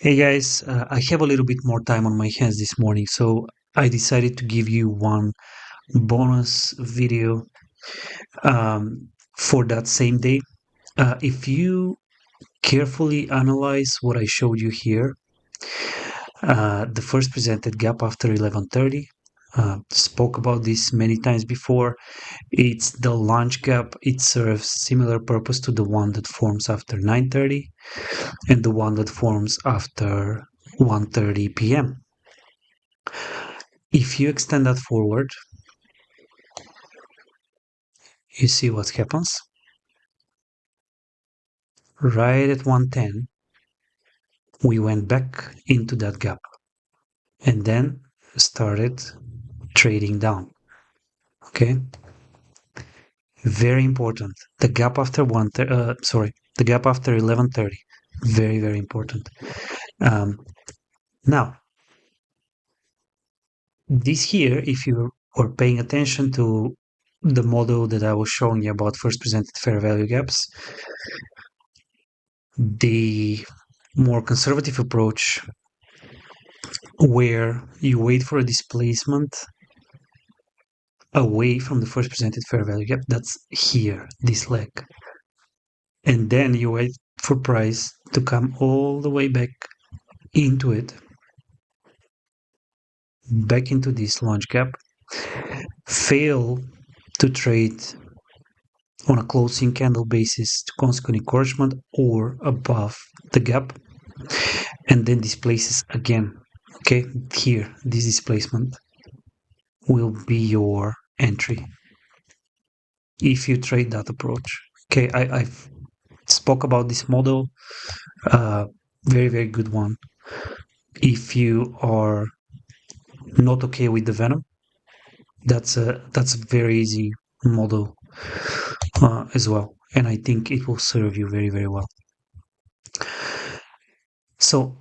Hey guys, I have a little bit more time on my hands this morning, so I decided to give you one bonus video for that same day. If you carefully analyze what I showed you here, the first presented gap after 11:30, spoke about this many times before. It's the launch gap. It serves similar purpose to the one that forms after 9:30 and the one that forms after 1:30 p.m. If you extend that forward, you see what happens. Right at 110, we went back into that gap and then started trading down. Okay, very important. The gap after the gap after 11:30, very important. Now, this here, if you were paying attention to the model that I was showing you about first presented fair value gaps, the more conservative approach where you wait for a displacement away from the first presented fair value gap, that's here, this leg. And then you wait for price to come all the way back into it, back into this launch gap, fail to trade on a closing candle basis to consequent encouragement or above the gap, and then displaces again. Okay, here, this displacement will be your entry if you trade that approach. Okay, I've spoke about this model, very good one. If you are not okay with the Venom, that's a very easy model as well, and I think it will serve you very well. So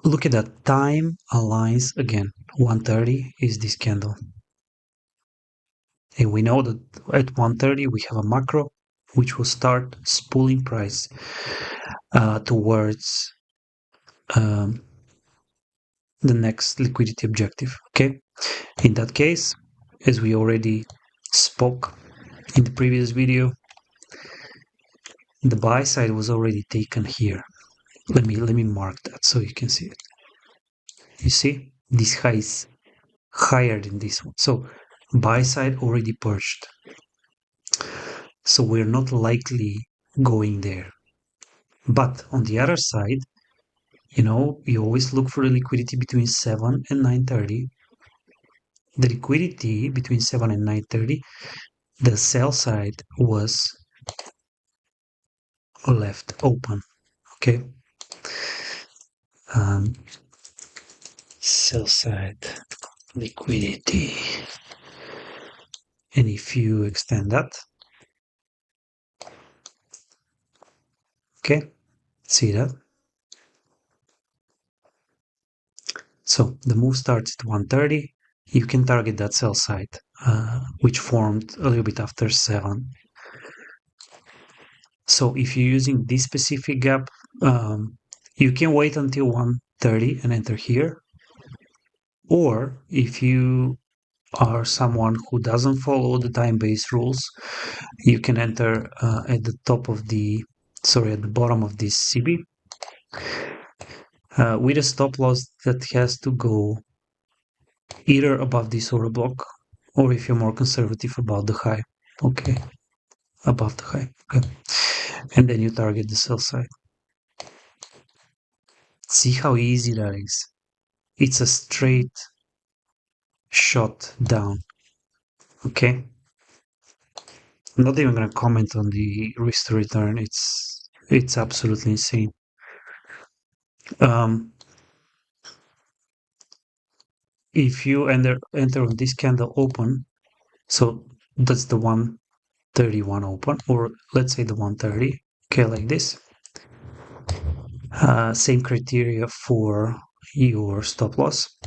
look at that, time aligns again. 130 is this candle, and we know that at 130 we have a macro which will start spooling price towards the next liquidity objective. Okay, in that case, as we already spoke in the previous video, the buy side was already taken here. Let me mark that so you can see it. You see, this high is higher than this one, so buy side already purged, so we're not likely going there. But on the other side, you know, you always look for the liquidity between 7 and 9:30. The liquidity between 7 and 9:30, the sell side was left open. Okay, sell side liquidity, and if you extend that, okay, see that? So the move starts at 130. You can target that sell side, which formed a little bit after 7. So if you're using this specific gap, you can wait until 130 and enter here. Or if you are someone who doesn't follow the time-based rules, you can enter at the bottom of this CB with a stop loss that has to go either above this order block, or if you're more conservative, about the high. Okay, above the high. Okay, and then you target the sell side. See how easy that is. It's a straight shot down. Okay, I'm not even gonna comment on the risk to return. It's absolutely insane. If you enter on this candle open, so that's the 131 open, or let's say the 130. Okay, like this. Same criteria for your stop loss.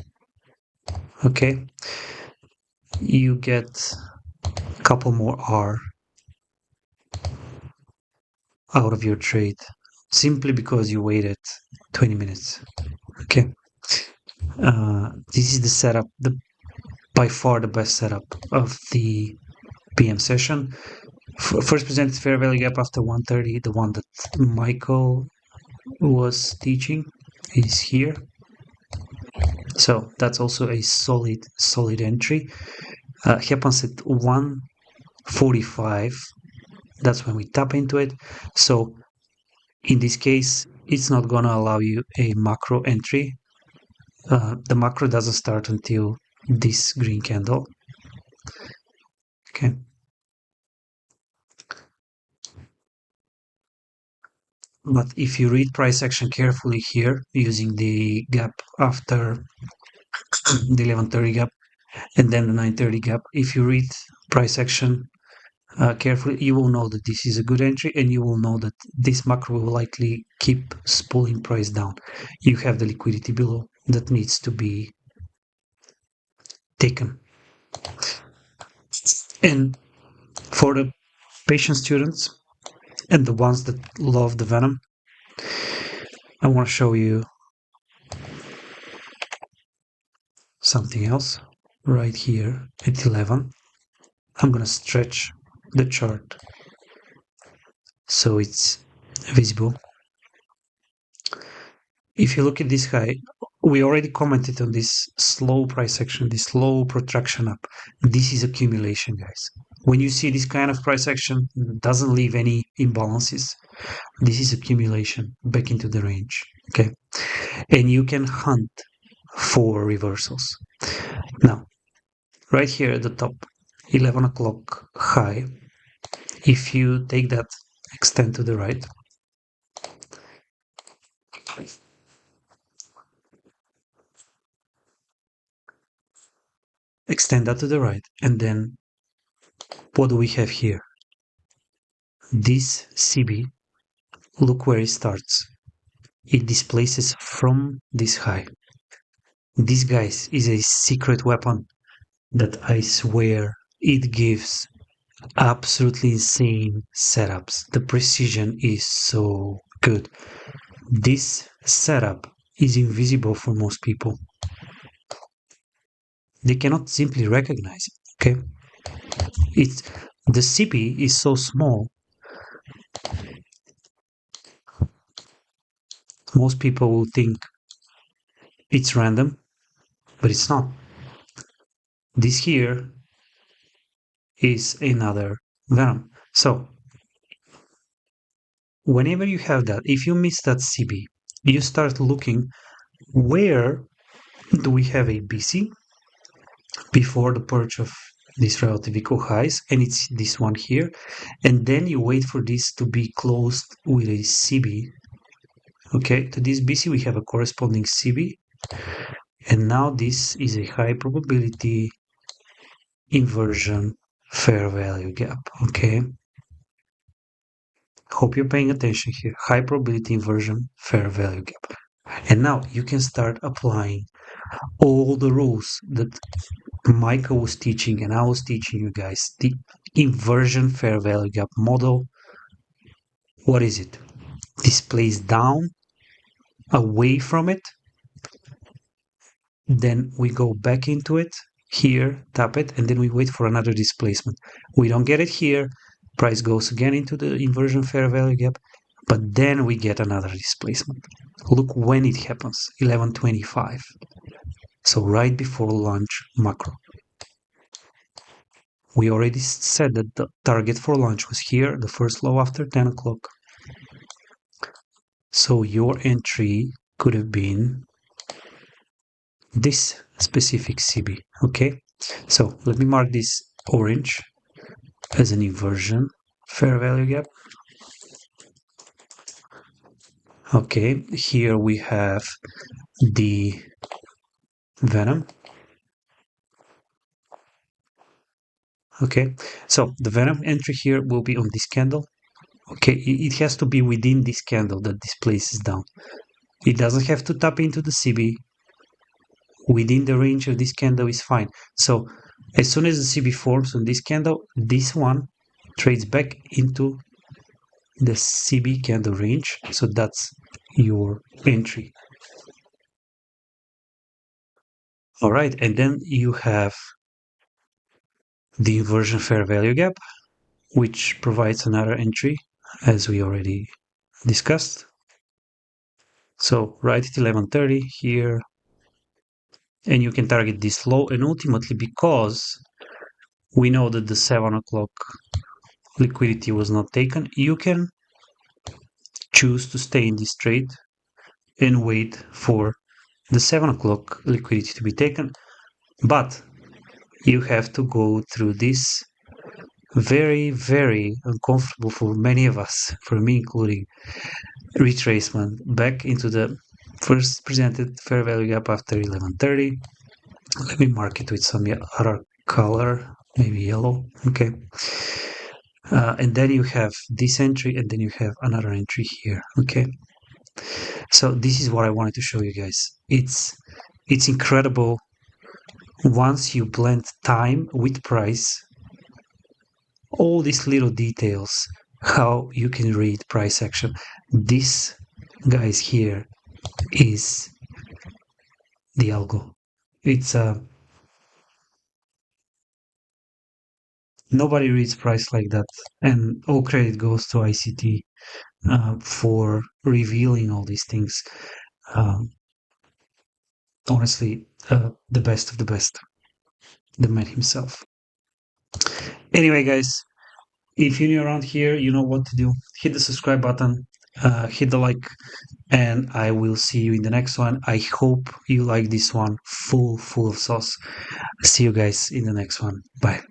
Okay, you get a couple more R out of your trade. simply because you waited 20 minutes. Okay. This is the setup, by far the best setup of the PM session. First presented fair value gap after 130, the one that Michael was teaching is here. So that's also a solid entry. Happens at 145. That's when we tap into it. So in this case, it's not gonna allow you a macro entry. The macro doesn't start until this green candle. Okay. But if you read price action carefully here, using the gap after the 1130 gap and then the 930 gap, if you read price action carefully, you will know that this is a good entry, and you will know that this macro will likely keep pulling price down. You have the liquidity below that needs to be taken. And for the patient students and the ones that love the Venom, I want to show you something else right here at 11. I'm going to stretch the chart so it's visible. If you look at this high, we already commented on this slow price action, this slow protraction up. This is accumulation, guys. When you see this kind of price action, doesn't leave any imbalances. This is accumulation back into the range, okay? And you can hunt for reversals. Now, right here at the top, 11 o'clock high, if you take that, extend to the right, extend that to the right, and then what do we have here? This CB, look where it starts. It displaces from this high. This, guys, is a secret weapon that I swear it gives absolutely insane setups. The precision is so good. This setup is invisible for most people. They cannot simply recognize it, okay? It's the CP is so small, most people will think it's random, but it's not. This here is another Venom. So whenever you have that, if you miss that CB, you start looking where do we have a BC before the purge of these relative equal highs, and it's this one here, and then you wait for this to be closed with a CB. Okay, to this BC we have a corresponding CB, and now this is a high probability inversion fair value gap. Okay, hope you're paying attention here. High probability inversion fair value gap. And now you can start applying all the rules that Michael was teaching and I was teaching you guys. The inversion fair value gap model. What is it? Displays down, away from it. Then we go back into it, here, tap it, and then we wait for another displacement. We don't get it here. Price goes again into the inversion fair value gap, but then we get another displacement. Look when it happens, 11:25. So right before lunch macro. We already said that the target for lunch was here, the first low after 10 o'clock. So your entry could have been this specific CB, okay? So let me mark this orange as an inversion fair value gap. Okay, here we have the Venom. Okay, so the Venom entry here will be on this candle. Okay, it has to be within this candle that displaces down. It doesn't have to tap into the CB. Within the range of this candle is fine. So as soon as the CB forms on this candle, this one trades back into the CB candle range, so that's your entry. All right, and then you have the inversion fair value gap, which provides another entry, as we already discussed. So right at 11:30 here, and you can target this low, and ultimately, because we know that the 7 o'clock liquidity was not taken, you can choose to stay in this trade and wait for the 7 o'clock liquidity to be taken, but you have to go through this very, very uncomfortable for many of us, for me including, retracement back into the first presented fair value gap after 11:30. Let me mark it with some other color, maybe yellow. Okay. And then you have this entry, and then you have another entry here. Okay. So this is what I wanted to show you guys. It's incredible once you blend time with price, all these little details, how you can read price action. This, guys, here is the algo. It's nobody reads price like that, and all credit goes to ICT for revealing all these things. Um, Honestly, the best of the best, the man himself. Anyway, guys, if you're new around here, you know what to do. Hit the subscribe button, hit the like, and I will see you in the next one. I hope you like this one, full of sauce. See you guys in the next one. Bye.